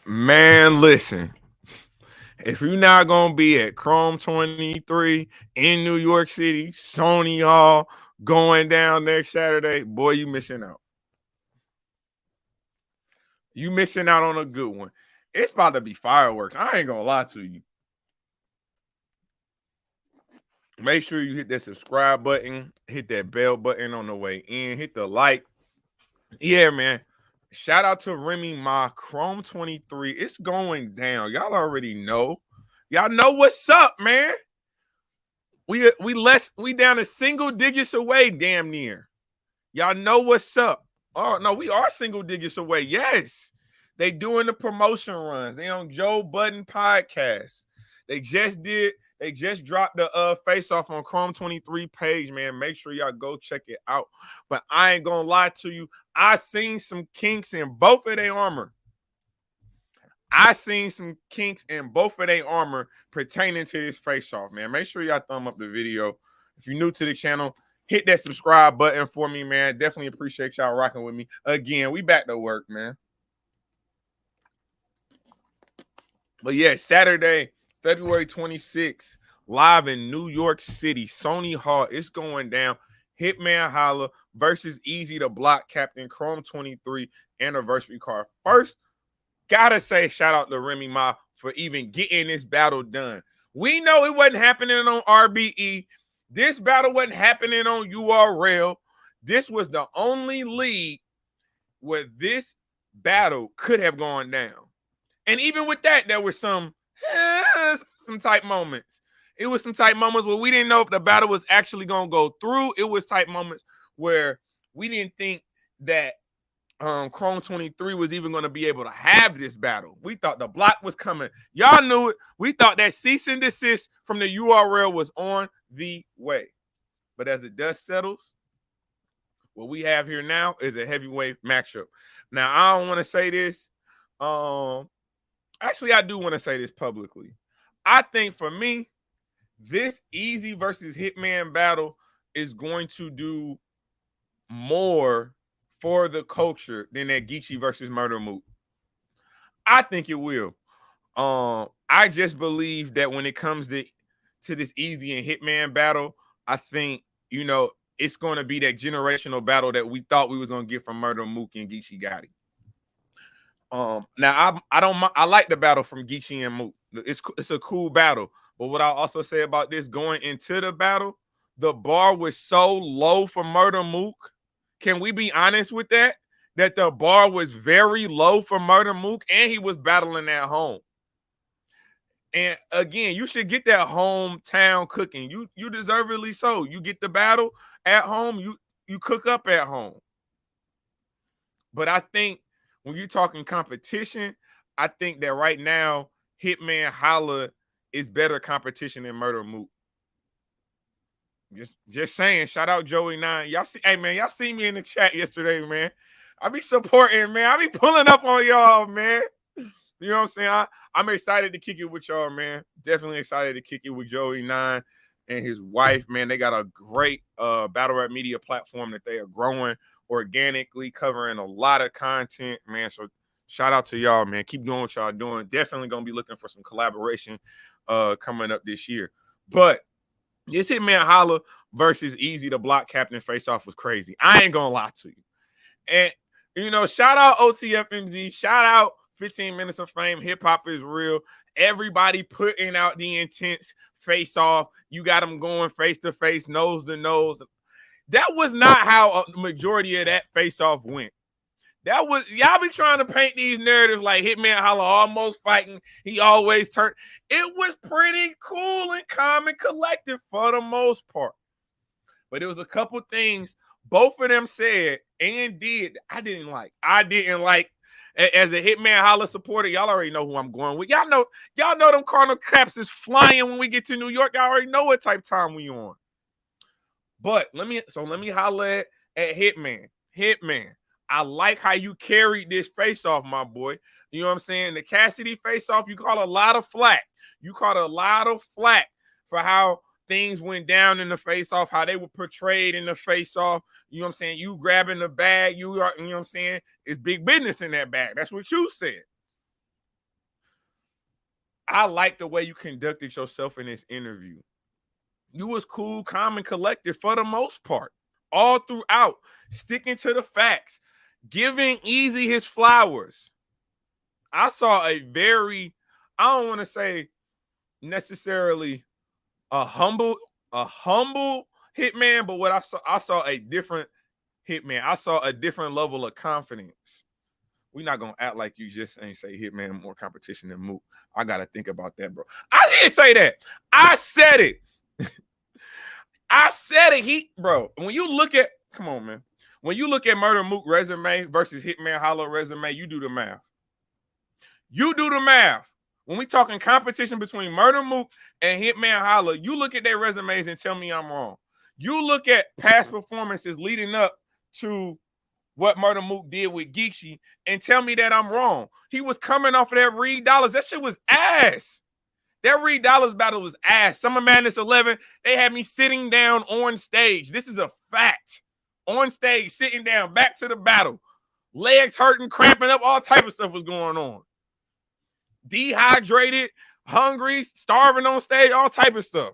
Man, listen. If you're not gonna be at Chrome 23 in New York City, Sony Hall, going down next Saturday, boy, you missing out. You missing out on a good one. It's about to be fireworks. I ain't gonna lie to you. Make sure you hit that subscribe button, hit that bell button on the way in, hit the like. Yeah, man. Shout out to Remy Ma, Chrome 23. It's going down. Y'all already know. Y'all know what's up, man. We down to single digits away, damn near. Y'all know what's up. Oh no, we are single digits away. Yes, they doing the promotion runs. They on Joe Budden podcast. They just did. They just dropped the face off on Chrome 23 page, man. Make sure y'all go check it out. But I ain't gonna lie to you. I seen some kinks in both of their armor. I seen some kinks in both of their armor pertaining to this face off, man. Make sure y'all thumb up the video. If you're new to the channel, hit that subscribe button for me, man. Definitely appreciate y'all rocking with me. Again, we back to work, man. But yeah, Saturday, February 26th, live in New York City, Sony Hall. It's going down. Hitman Holla versus Eazy the Block Captain, Chrome 23 anniversary card. First, gotta say shout out to Remy Ma for even getting this battle done. We know it wasn't happening on RBE. This battle wasn't happening on URL. This was the only league where this battle could have gone down. And even with that, there were some tight moments. It was some tight moments where we didn't know if the battle was actually going to go through. It was tight moments where we didn't think that Chrome 23 was even going to be able to have this battle. We thought the block was coming. Y'all knew it. We thought that cease and desist from the URL was on the way. But as the dust settles, what we have here now is a heavyweight matchup. Now, I don't want to say this. Actually, I do want to say this publicly. I think for me, this Eazy versus Hitman battle is going to do more for the culture than that Geechee versus Murder Mook. I think it will. I just believe that when it comes to this Eazy and Hitman battle, I think, it's going to be that generational battle that we thought we was going to get from Murder Mook and Geechee Gotti. Now I like the battle from Geechee and Mook. It's a cool battle. But what I'll also say about this, going into the battle, the bar was so low for Murder Mook. Can we be honest with that? That the bar was very low for Murder Mook, and he was battling at home. And again, you should get that hometown cooking. You deservedly so. You get the battle at home, you cook up at home. But I think when you're talking competition, I think that right now, Hitman Holla is better competition than Murder Mook. Just saying. Shout out Joey 9. Y'all see, hey man, y'all see me in the chat yesterday, man. I be supporting, man. I be pulling up on y'all, man. You know what I'm saying? I'm excited to kick it with y'all, man. Definitely excited to kick it with Joey 9 and his wife, man. They got a great battle rap media platform that they are growing organically, covering a lot of content, man. So shout out to y'all, man. Keep doing what y'all doing. Definitely gonna be looking for some collaboration coming up this year. But this Hitman Holla versus Eazy the Block Captain face-off was crazy. I ain't gonna lie to you. And shout out OTFMZ, shout out 15 Minutes of Fame. Hip hop is real. Everybody putting out the intense face-off. You got them going face to face, nose to nose. That was not how a majority of that face-off went. That was, y'all be trying to paint these narratives like Hitman Holla almost fighting. He always turned. It was pretty cool and calm and collected for the most part. But there was a couple things both of them said and did I didn't like. As a Hitman Holla supporter, y'all already know who I'm going with. Y'all know them Cardinal caps is flying when we get to New York. Y'all already know what type of time we on. But let me holler at Hitman. Hitman, I like how you carried this face-off, my boy. You know what I'm saying? The Cassidy face-off, you caught a lot of flack. You caught a lot of flack for how things went down in the face-off, how they were portrayed in the face-off. You know what I'm saying? You grabbing the bag, you know what I'm saying? It's big business in that bag. That's what you said. I like the way you conducted yourself in this interview. You was cool, calm, and collected for the most part, all throughout, sticking to the facts, giving Eazy his flowers. I saw I don't want to say necessarily a humble Hitman, but what I saw a different Hitman. I saw a different level of confidence. We're not gonna act like you just ain't say Hitman more competition than Mook. I gotta think about that, bro. I didn't say that. I said it. I said it. Bro, when you look at, come on, man. When you look at Murder Mook resume versus Hitman Holla resume, you do the math. You do the math. When we talking competition between Murder Mook and Hitman Holla, you look at their resumes and tell me I'm wrong. You look at past performances leading up to what Murder Mook did with Geeksy and tell me that I'm wrong. He was coming off of that Reed Dollars. That shit was ass. That Reed Dollars battle was ass. Summer Madness 11, they had me sitting down on stage. This is a fact. On stage, sitting down, back to the battle. Legs hurting, cramping up, all type of stuff was going on. Dehydrated, hungry, starving on stage, all type of stuff.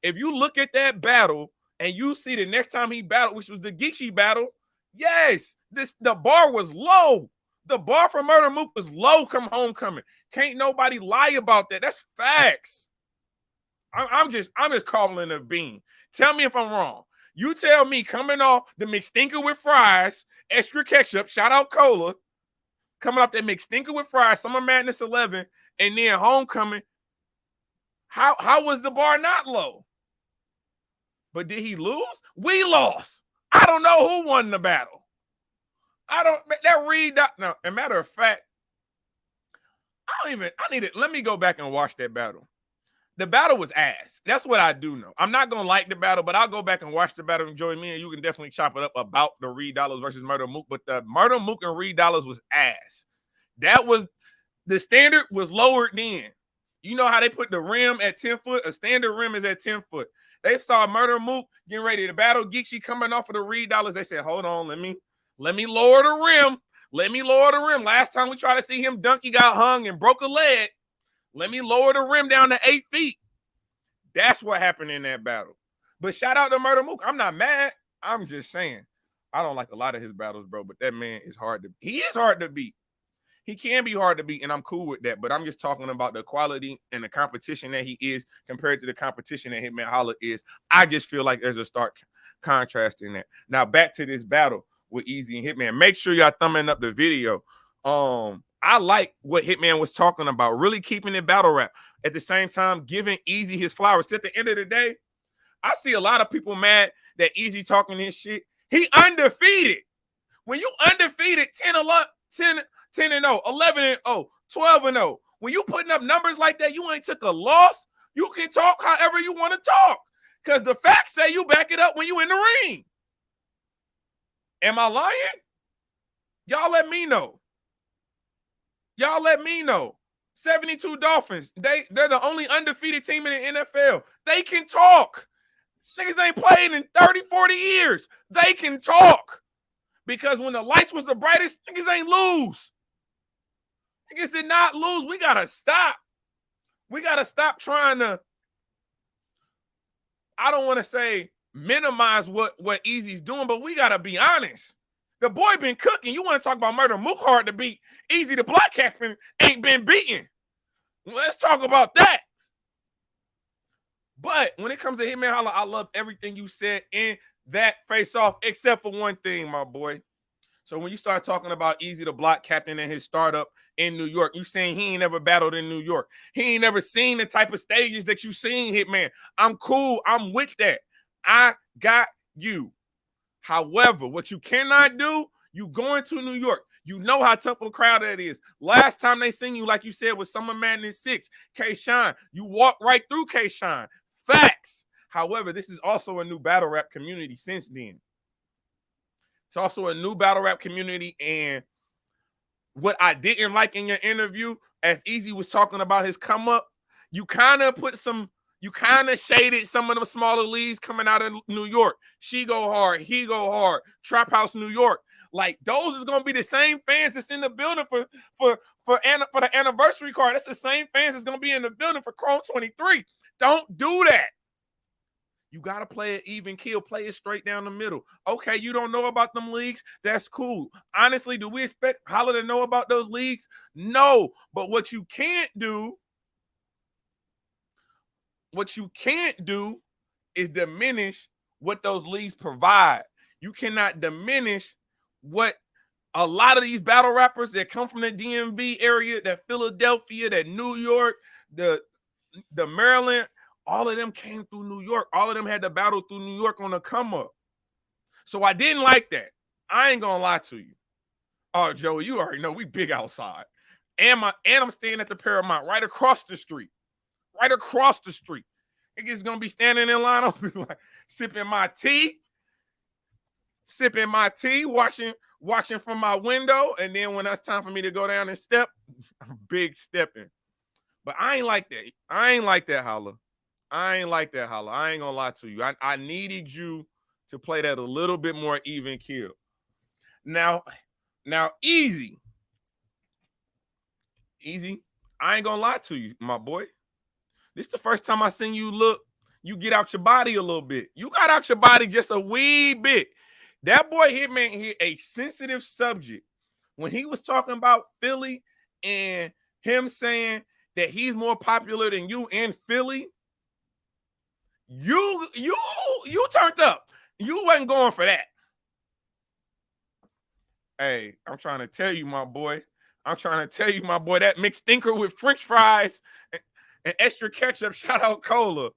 If you look at that battle and you see the next time he battled, which was the Geeksy battle, yes, the bar was low. The bar for Murder Mook was low come homecoming. Can't nobody lie about that. That's facts. I'm just calling a bean. Tell me if I'm wrong. You tell me coming off the McStinker with fries, extra ketchup, shout out cola, coming off that McStinker with fries, Summer Madness 11, and then homecoming. How was the bar not low? But did he lose? We lost. I don't know who won the battle. Now, as a matter of fact, let me go back and watch that battle. The battle was ass. That's what I do know. I'm not going to like the battle, but I'll go back and watch the battle and join me, and you can definitely chop it up about the Reed Dollars versus Murder Mook. But the Murder Mook and Reed Dollars was ass. The standard was lowered then. You know how they put the rim at 10 foot? A standard rim is at 10 foot. They saw Murder Mook getting ready to battle Geeksy coming off of the Reed Dollars. They said, hold on, let me lower the rim. Let me lower the rim. Last time we tried to see him dunk, he got hung and broke a leg. Let me lower the rim down to 8 feet. That's what happened in that battle. But shout out to Murder Mook. I'm not mad. I'm just saying. I don't like a lot of his battles, bro, but that man is hard to beat. He is hard to beat. He can be hard to beat, and I'm cool with that. But I'm just talking about the quality and the competition that he is compared to the competition that Hitman Holla is. I just feel like there's a stark contrast in that. Now, back to this battle with Eazy and Hitman. Make sure y'all thumbing up the video. I like what Hitman was talking about, really keeping it battle rap. At the same time, giving Eazy his flowers. At the end of the day, I see a lot of people mad that Eazy talking this shit. He undefeated. When you undefeated 10-0, 11-0, 12-0, when you putting up numbers like that, you ain't took a loss. You can talk however you want to talk because the facts say you back it up when you in the ring. Am I lying? Y'all let me know. Y'all let me know. 72 Dolphins. They're the only undefeated team in the NFL. They can talk. Niggas ain't played in 30, 40 years. They can talk. Because when the lights was the brightest, niggas ain't lose. Niggas did not lose. We got to stop. We got to stop trying to, I don't want to say minimize what Eazy's doing, but we got to be honest. The boy been cooking. You want to talk about Murder Mook hard to beat. Eazy the Black Captain ain't been beaten. Let's talk about that. But when it comes to Hitman Holla, I love everything you said in that face-off, except for one thing, my boy. So when you start talking about Eazy the Block Captain and his startup in New York, you saying he ain't never battled in New York. He ain't never seen the type of stages that you seen, Hitman. I'm cool. I'm with that. I got you. However, what you cannot do, you going to New York. You know how tough a crowd that is. Last time they seen you, like you said, with Summer Madness 6, K-Shine. You walked right through K-Shine. Facts. However, this is also a new battle rap community since then. It's also a new battle rap community. And what I didn't like in your interview, as Eazy was talking about his come up, you kind of shaded some of the smaller leagues coming out of New York. She go hard, he go hard, Trap House New York. Like those is gonna be the same fans that's in the building for the anniversary card. That's the same fans that's gonna be in the building for Chrome 23. Don't do that. You got to play it even kill, play it straight down the middle. Okay, you don't know about them leagues? That's cool. Honestly, do we expect Holla to know about those leagues? No. But what you can't do is diminish what those leagues provide. You cannot diminish what a lot of these battle rappers that come from the DMV area, that Philadelphia, that New York, the Maryland, all of them came through New York. All of them had to battle through New York on the come up. So I didn't like that. I ain't gonna lie to you. Oh, Joey, you already know we big outside. And I'm staying at the Paramount right across the street. Right across the street. Niggas gonna be standing in line. I'll be like sipping my tea, watching from my window. And then when it's time for me to go down and step, I'm big stepping. But I ain't like that. I ain't like that, Holla. I ain't gonna lie to you. I needed you to play that a little bit more even kill. Now, Eazy, I ain't gonna lie to you, my boy. This is the first time I seen you get out your body a little bit. You got out your body just a wee bit. That boy Hitman hit a sensitive subject when he was talking about Philly and him saying that he's more popular than you in Philly. You turned up. You wasn't going for that. Hey, I'm trying to tell you, my boy. That mixed thinker with French fries and extra ketchup. Shout out Cola.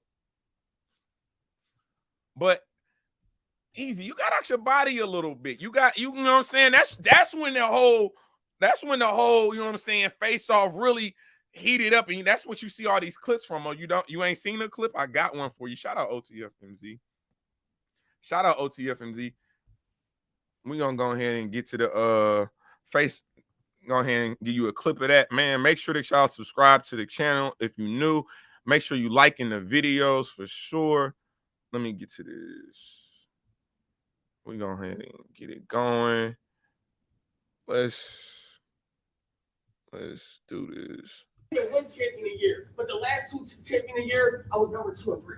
But Eazy, you got out your body a little bit. You know what I'm saying? That's when the whole, you know what I'm saying, face off really heated up, and that's what you see all these clips from. Oh, you ain't seen the clip? I got one for you. Shout out OTFMZ. We're gonna go ahead and get to the face. Go ahead and give you a clip of that. Man, make sure that y'all subscribe to the channel if you're new. Make sure you liking the videos for sure. Let me get to this. We're going to go ahead and get it going. Let's do this. One champion a year, but the last two champion years, I was number 2 and 3.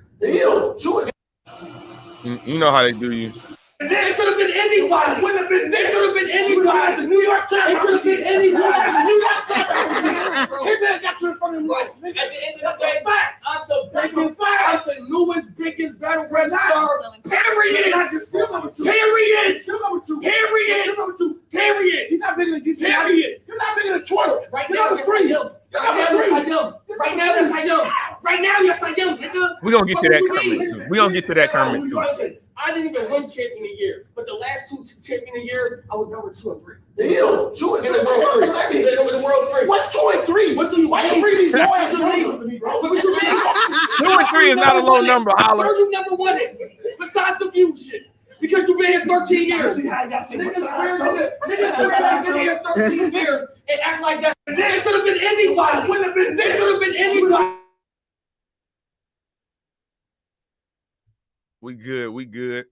You know how they do you. They could have been anybody. They could have been anybody. The New York Times. They could have been anybody. The New York Times. Hitman got you in front of me. At the end of the day, I'm the biggest, I'm the newest, biggest battle rap star. Period. He's not bigger than DC. Period. You're not bigger than Twitter. Right now, yes, I am. Right now, yes, I am. Nigga. We're going to get to that comment too. We're going to get to that comment too. Listen, I didn't even win champion a year, but the last two champion years, I was number 2 and 3. Ew, 2 and 3. In the world 3. What's 2 and 3? What do you mean? What you mean? What you mean? 2 and 3 is not a low number, Holla. You never won it. Besides the feud shit. Because you've been here 13 years. Niggas swear I've been here 13 years and act like that. They could have been anybody. They could have been anybody. We good.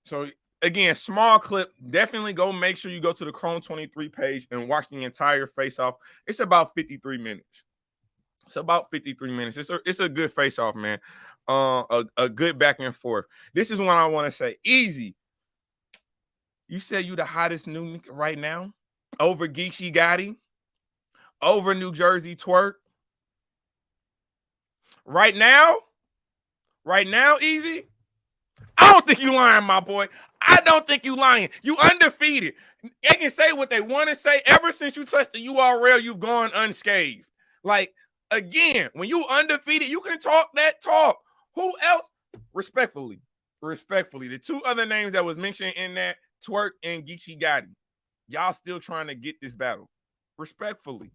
So again, small clip. Definitely go make sure you go to the Chrome 23 page and watch the entire face off. It's about 53 minutes. It's a good face off, man. A good back and forth. This is what I want to say. Eazy, you said you the hottest new nigga right now over Geechee Gotti, over New Jersey Twerk. Right now, Eazy. I don't think you lying, my boy. I don't think you lying. You undefeated. They can say what they want to say. Ever since you touched the URL, you've gone unscathed. Like, again, when you undefeated, you can talk that talk. Who else? Respectfully, the two other names that was mentioned in that, Twerk and Geechee Gotti. Y'all still trying to get this battle. Respectfully.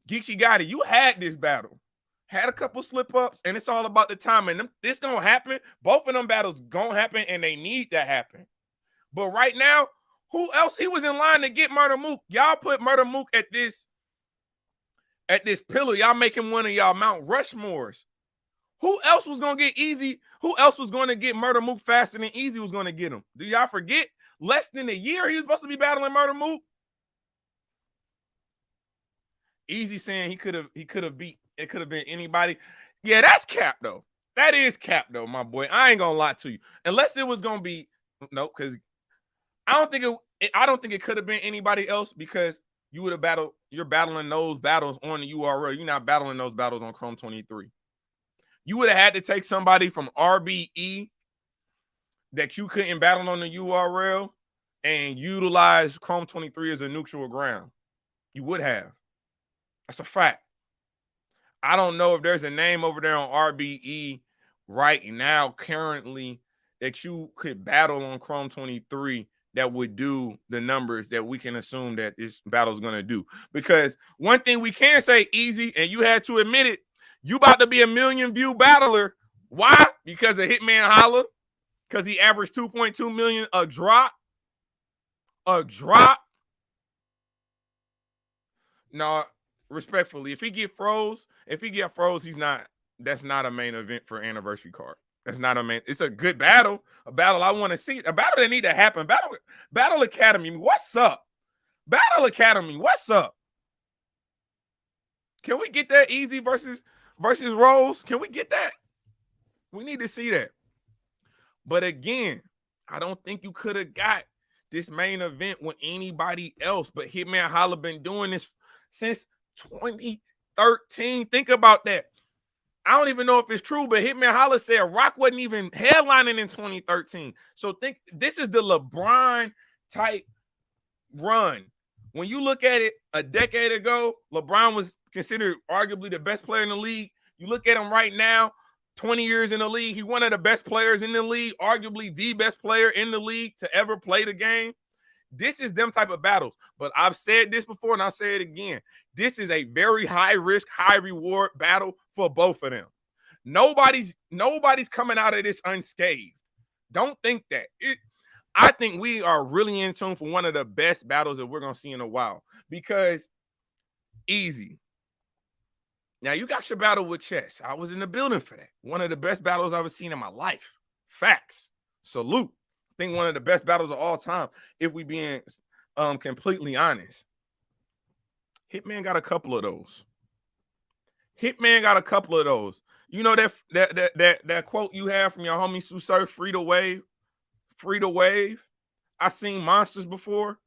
Geechee Gotti, you had this battle. Had a couple slip-ups, and it's all about the timing. This gonna happen. Both of them battles gonna happen, and they need to happen. But right now, who else? He was in line to get Murder Mook. Y'all put Murder Mook at this pillar. Y'all make him one of y'all Mount Rushmores. Who else was gonna get Eazy? Who else was gonna get Murder Mook faster than Eazy was gonna get him? Do y'all forget? less than a year he was supposed to be battling Murder Mook. Eazy saying he could have beat, it could have been anybody. Yeah, that's cap though. That is cap though, my boy. I ain't gonna lie to you. Unless it was gonna be because I don't think it could have been anybody else, because you would have battled. You're battling those battles on the URL. You're not battling those battles on Chrome 23. You would have had to take somebody from RBE that you couldn't battle on the URL and utilize Chrome 23 as a neutral ground. You would have. That's a fact. I don't know if there's a name over there on RBE right now, currently, that you could battle on Chrome 23 that would do the numbers that we can assume that this battle is going to do. Because one thing we can say, Eazy, and you had to admit it, you about to be a million view battler. Why? Because of Hitman Holla. Because he averaged 2.2 million a drop. A drop. No, respectfully, if he get froze, he's not. That's not a main event for anniversary card. That's not a main. It's a good battle, a battle I want to see, a battle that need to happen. Battle Academy, what's up? Battle Academy, what's up? Can we get that Eazy versus Rose? Can we get that? We need to see that. But again, I don't think you could have got this main event with anybody else. But Hitman Holla been doing this since 2013. Think about that. I don't even know if it's true, but Hitman Holla said Rock wasn't even headlining in 2013. So think this is the LeBron type run. When you look at it a decade ago, LeBron was considered arguably the best player in the league. You look at him right now, 20 years in the league, he's one of the best players in the league, arguably the best player in the league to ever play the game. This is them type of battles. But I've said this before and I'll say it again. This is a very high risk, high reward battle for both of them. Nobody's coming out of this unscathed. Don't think that. I think we are really in tune for one of the best battles that we're going to see in a while. Because Eazy. Now, you got your battle with Chess. I was in the building for that. One of the best battles I've ever seen in my life. Facts. Salute. I think one of the best battles of all time, if we being completely honest. Hitman got a couple of those. Hitman got a couple of those. You know that quote you have from your homie Sue Surf, free to wave? Free to wave. I seen monsters before.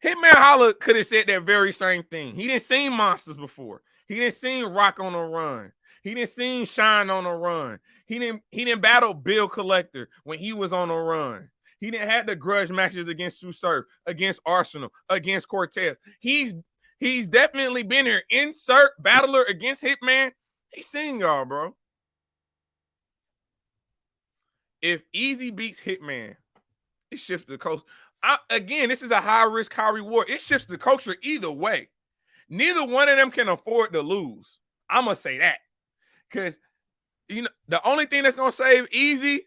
Hitman Holla could have said that very same thing. He didn't see monsters before. He didn't see Rock on a run. He didn't see Shine on a run. He didn't battle Bill Collector when he was on a run. He didn't have the grudge matches against Sue Surf, against Arsenal, against Cortez. He's definitely been here. Insert battler against Hitman. He's seen y'all, bro. If Eazy beats Hitman, it shifts the culture. Again, this is a high risk, high reward. It shifts the culture either way. Neither one of them can afford to lose. I'm gonna say that, because the only thing that's gonna save Eazy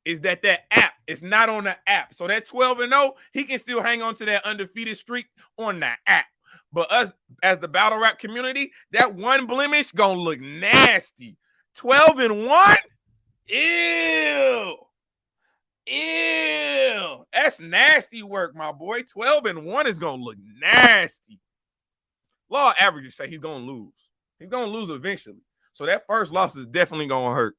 is that app is not on the app. So that 12-0, he can still hang on to that undefeated streak on the app. But us as the battle rap community, that one blemish gonna look nasty. 12-1. Ew. That's nasty work, my boy. 12-1 is gonna look nasty. Law averages say he's gonna lose. He's gonna lose eventually. So that first loss is definitely gonna hurt.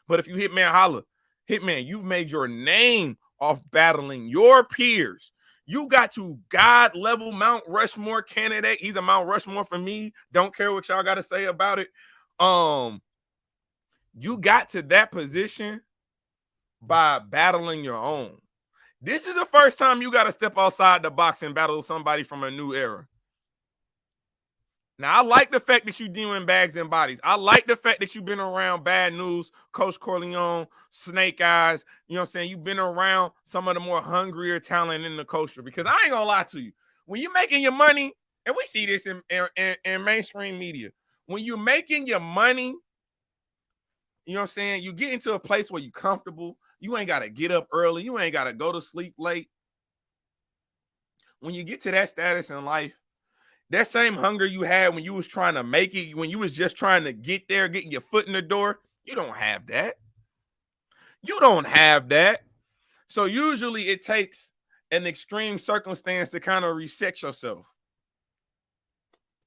But if you Hitman Holla, Hitman, you've made your name off battling your peers. You got to God level Mount Rushmore candidate. He's a Mount Rushmore for me. Don't care what y'all got to say about it. You got to that position by battling your own. This is the first time you got to step outside the box and battle somebody from a new era. Now, I like the fact that you doing bags and bodies. I like the fact that you've been around Bad News, Coach Corleone, Snake Eyes. You know what I'm saying? You've been around some of the more hungrier talent in the culture. Because I ain't going to lie to you. When you're making your money, and we see this in mainstream media, when you're making your money, you know what I'm saying? You get into a place where you're comfortable. You ain't got to get up early. You ain't got to go to sleep late. When you get to that status in life, that same hunger you had when you was trying to make it, when you was just trying to get there, getting your foot in the door, you don't have that. You don't have that. So usually it takes an extreme circumstance to kind of reset yourself.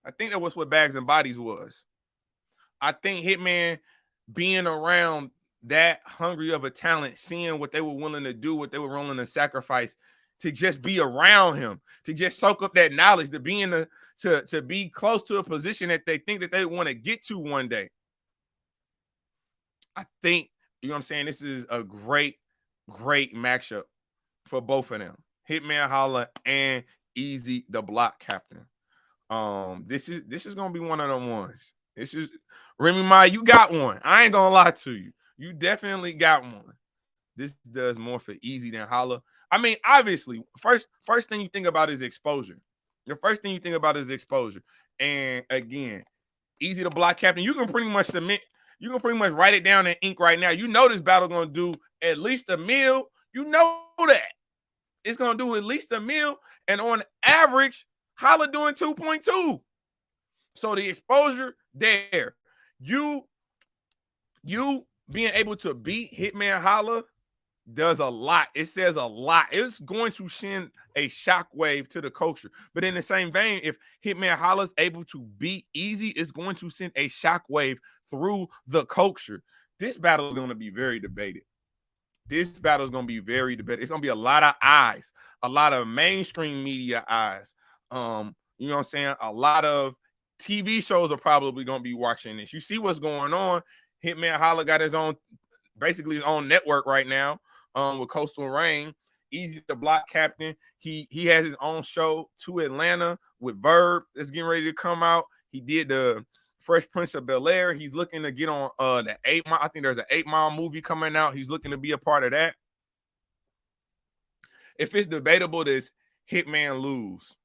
I think that was what Bags and Bodies was. I think Hitman being around that hungry of a talent, seeing what they were willing to do, what they were willing to sacrifice to just be around him, to just soak up that knowledge, to be in the to be close to a position that they think that they want to get to one day. I think, you know what I'm saying, this is a great matchup for both of them. Hitman Holla and Eazy the Block Captain. This is gonna be one of them ones. This is Remy Ma, you got one. I ain't gonna lie to you. You definitely got one. This does more for Eazy than Holla. I mean, obviously, first thing you think about is exposure. The first thing you think about is exposure. And again, Eazy the Block Captain, you can pretty much write it down in ink right now. You know this battle gonna do at least $1 million. You know that. It's gonna do at least $1 million. And on average, Holla doing 2.2. So the exposure there, you being able to beat Hitman Holla does a lot. It says a lot. It's going to send a shockwave to the culture. But in the same vein, if Hitman Holla is able to beat Eazy, it's going to send a shockwave through the culture. This battle is going to be very debated. This battle is going to be very debated. It's going to be a lot of eyes, a lot of mainstream media eyes. You know what I'm saying? A lot of TV shows are probably going to be watching this. You see what's going on. Hitman Holla got basically his own network right now with Coastal Rain. Eazy the Block Captain. He has his own show to Atlanta with Verb that's getting ready to come out. He did the Fresh Prince of Bel-Air. He's looking to get on the 8 Mile. I think there's an 8 Mile movie coming out. He's looking to be a part of that. If it's debatable, does Hitman lose?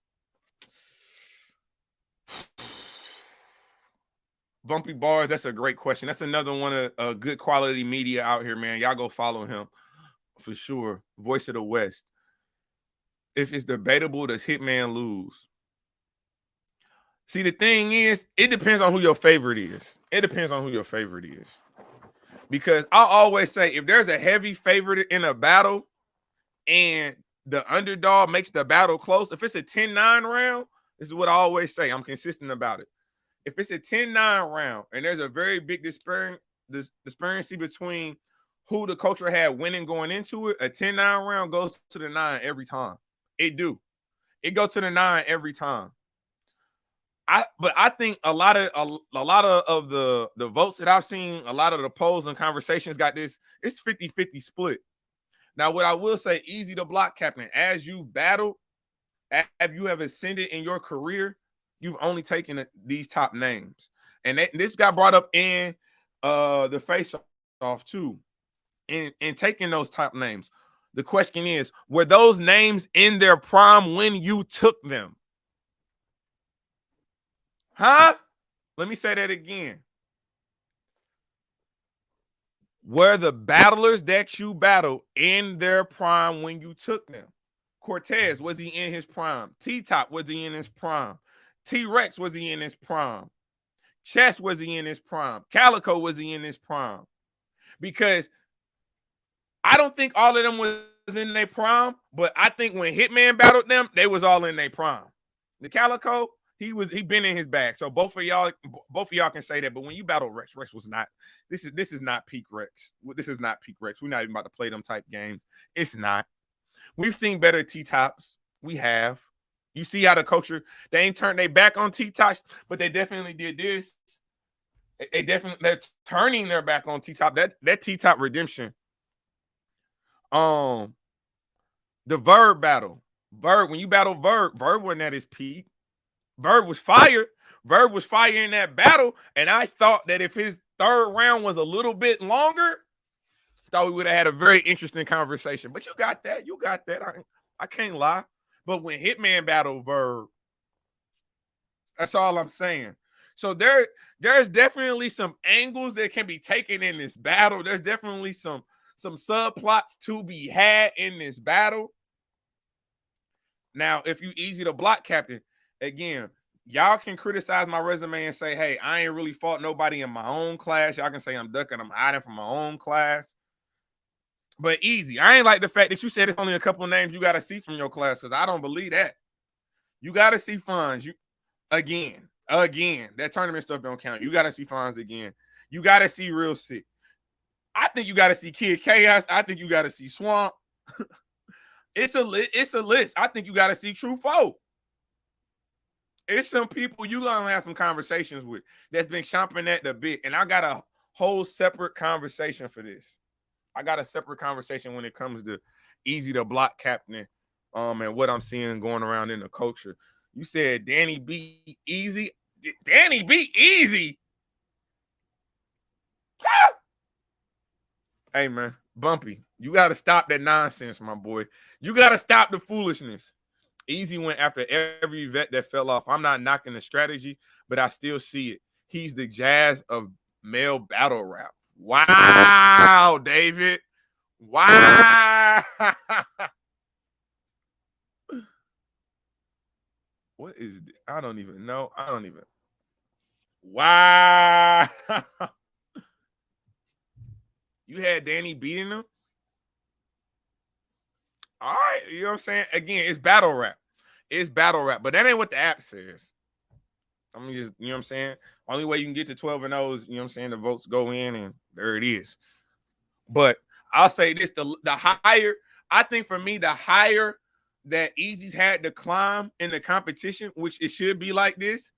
Bumpy Bars, that's a great question. That's another one of good quality media out here, man. Y'all go follow him for sure. Voice of the West. If it's debatable, does Hitman lose? See, the thing is, it depends on who your favorite is. It depends on who your favorite is. Because I always say, if there's a heavy favorite in a battle and the underdog makes the battle close, if it's a 10-9 round, this is what I always say. I'm consistent about it. If it's a 10-9 round and there's a very big disparity between who the culture had winning going into it, a 10-9 round goes to the 9 every time. It do. It go to the 9 every time. But I think a lot of the votes that I've seen, a lot of the polls and conversations got this, it's 50-50 split. Now, what I will say, Eazy the Block Captain, as you battle, as you have ascended in your career, you've only taken these top names. And this got brought up in the face-off too. In taking those top names. The question is, were those names in their prime when you took them? Huh? Let me say that again. Were the battlers that you battled in their prime when you took them? Cortez, was he in his prime? T-Top, was he in his prime? T-Rex, was he in his prime? Chess, was he in his prime? Calico, was he in his prime? Because I don't think all of them was in their prime, but I think when Hitman battled them, they was all in their prime. The Calico, he been in his bag. So both of y'all can say that. But when you battle Rex was not. This is not peak Rex. This is not peak Rex. We're not even about to play them type games. It's not. We've seen better T-Tops. We have. You see how the culture, they ain't turned their back on T-Tops, but they definitely did this. They're turning their back on T-Top. That T-Top redemption. The Verb battle. Verb, when you battle Verb wasn't at his peak. Verb was fire. Verb was fire in that battle. And I thought that if his third round was a little bit longer, thought we would have had a very interesting conversation. But you got that. You got that. I can't lie. But when Hitman battled Verb, that's all I'm saying. So there's definitely some angles that can be taken in this battle. There's definitely some subplots to be had in this battle. Now, if you Eazy the Block Captain, again, y'all can criticize my resume and say, hey, I ain't really fought nobody in my own class. Y'all can say I'm ducking, I'm hiding from my own class. But Eazy, I ain't like the fact that you said it's only a couple names you got to see from your class because I don't believe that. You got to see Fonz. Again. That tournament stuff don't count. You got to see Fonz again. You got to see Real Sick. I think you got to see Kid Chaos. I think you got to see Swamp. It's a list. I think you got to see True Foe. It's some people you gonna have some conversations with that's been chomping at the bit, and I got a whole separate conversation for this. I got a separate conversation when it comes to Eazy the block captain, and what I'm seeing going around in the culture. You said Danny beat Eazy. Danny beat Eazy. Hey man, Bumpy, you got to stop that nonsense, my boy. You got to stop the foolishness. Eazy went after every vet that fell off. I'm not knocking the strategy, but I still see it. He's the Jazz of male battle rap. Wow, David. Wow. What is this? I don't even know. Wow. You had Danny beating him? All right, you know what I'm saying? Again, it's battle rap. But that ain't what the app says. I mean, just, you know what I'm saying? Only way you can get to 12 and 0 is, you know what I'm saying, the votes go in and there it is. But I'll say this, the higher, I think for me, the higher that Eazy's had to climb in the competition, which it should be like this,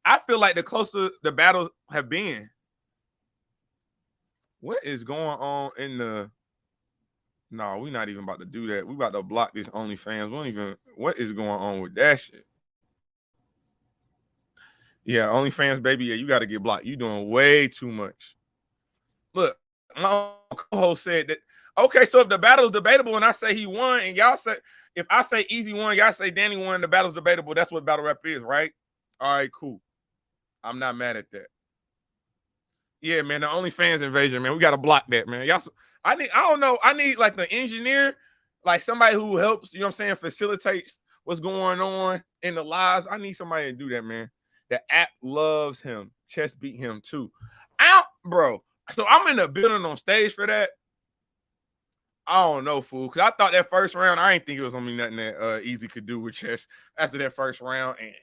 I feel like the closer the battles have been. What is going on in the... No, we're not even about to do that. We about to block this OnlyFans. We don't even... What is going on with that shit? Yeah, OnlyFans, baby. Yeah, you got to get blocked. You doing way too much. Look, my co-host said that. Okay, so if the battle is debatable and I say he won, and y'all say, if I say Eazy won, y'all say Danny won, the battle's debatable. That's what battle rap is, right? All right, cool. I'm not mad at that. Yeah, man, the OnlyFans invasion, man. We got to block that, man. Y'all, I don't know. I need like the engineer, like somebody who helps, you know what I'm saying, facilitates what's going on in the lives. I need somebody to do that, man. The app loves him. Chess beat him too. Bro. So I'm in the building on stage for that. I don't know, fool. Because I thought that first round, I didn't think it was gonna be nothing that Eazy could do with Chess after that first round. And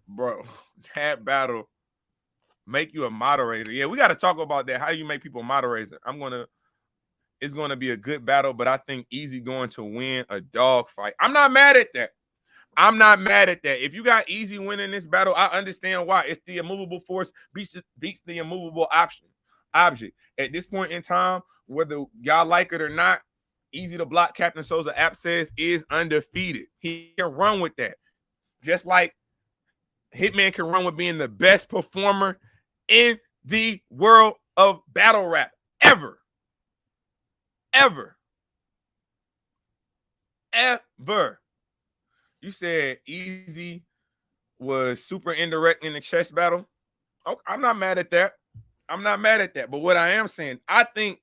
bro, that battle make you a moderator. Yeah, we got to talk about that. How do you make people moderators? It's gonna be a good battle, but I think Eazy going to win a dog fight. I'm not mad at that. If you got Eazy winning this battle, I understand why. It's the immovable force beats the immovable object. At this point in time, whether y'all like it or not, Eazy the block captain, so the app says, is undefeated. He can run with that. Just like Hitman can run with being the best performer in the world of battle rap ever. You said Eazy was super indirect in the chess battle. Oh, I'm not mad at that. But what I am saying, I think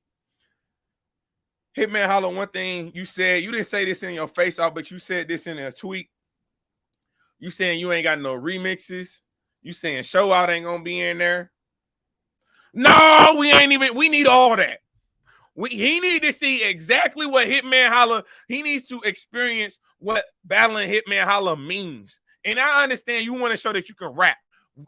Hitman Holla, one thing you said, you didn't say this in your face off, but you said this in a tweet. You saying you ain't got no remixes. You saying Show Out ain't gonna be in there. No, we need all that. He need to see exactly what Hitman Holla, he needs to experience what battling Hitman Holla means. And I understand you want to show that you can rap.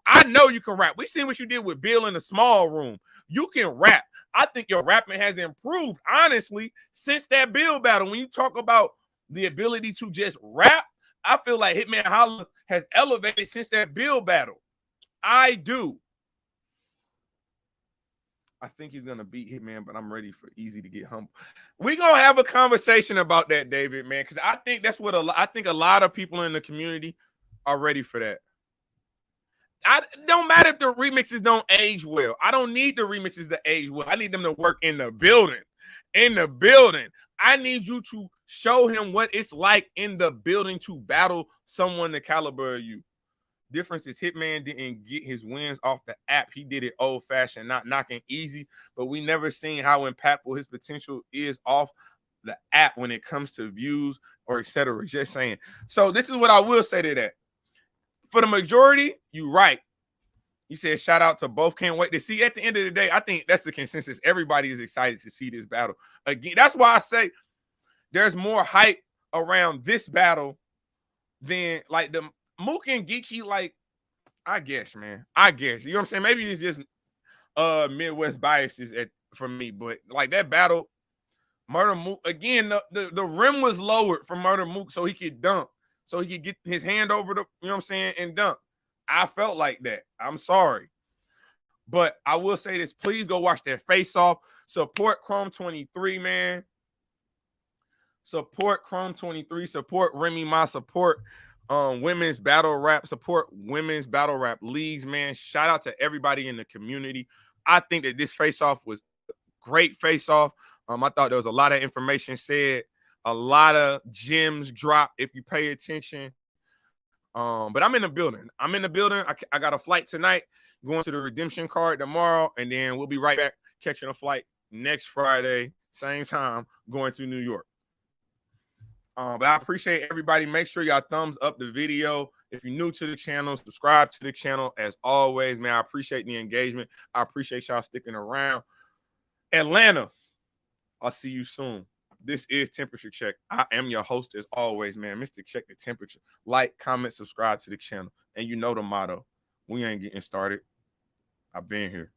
I know you can rap. We seen what you did with Bill in the small room. You can rap. I think your rapping has improved, honestly, since that Bill battle. When you talk about the ability to just rap, I feel like Hitman Holla has elevated since that Bill battle. I do. I think he's going to beat Hitman, but I'm ready for Eazy to get humble. We're going to have a conversation about that, David, man, because I think that's what I think a lot of people in the community are ready for that. I don't matter if the remixes don't age well. I don't need the remixes to age well. I need them to work in the building. I need you to show him what it's like in the building to battle someone the caliber of you. Difference is Hitman didn't get his wins off the app. He did it old-fashioned, not knocking Eazy, but we never seen how impactful his potential is off the app when it comes to views or etc. Just saying. So this is what I will say to that. For the majority, you're right. You said shout out to both. Can't wait to see. At the end of the day, I think that's the consensus. Everybody is excited to see this battle again. That's why I say there's more hype around this battle than like the Mook and Geechee. Like, I guess, man. I guess. You know what I'm saying? Maybe it's just Midwest biases for me, but like that battle, Murder Mook again. The rim was lowered for Murder Mook so he could dunk, so he could get his hand over the, you know what I'm saying, and dunk. I felt like that. I'm sorry, but I will say this: please go watch that face off. Support Chrome 23, man. Support Chrome 23. Support Remy Ma. Support women's battle rap. Support women's battle rap leagues, man. Shout out to everybody in the community. I think that this face off was great face off. I thought there was a lot of information said, a lot of gems dropped if you pay attention. But I'm in the building. I got a flight tonight, going to the redemption card tomorrow, and then we'll be right back catching a flight next Friday, same time, going to New York. But I appreciate everybody. Make sure y'all thumbs up the video. If you're new to the channel, subscribe to the channel. As always, man, I appreciate the engagement. I appreciate y'all sticking around. Atlanta, I'll see you soon. This is Temperature Check. I am your host as always, man. Mr. Check the Temperature. Like, comment, subscribe to the channel. And you know the motto. We ain't getting started. I've been here.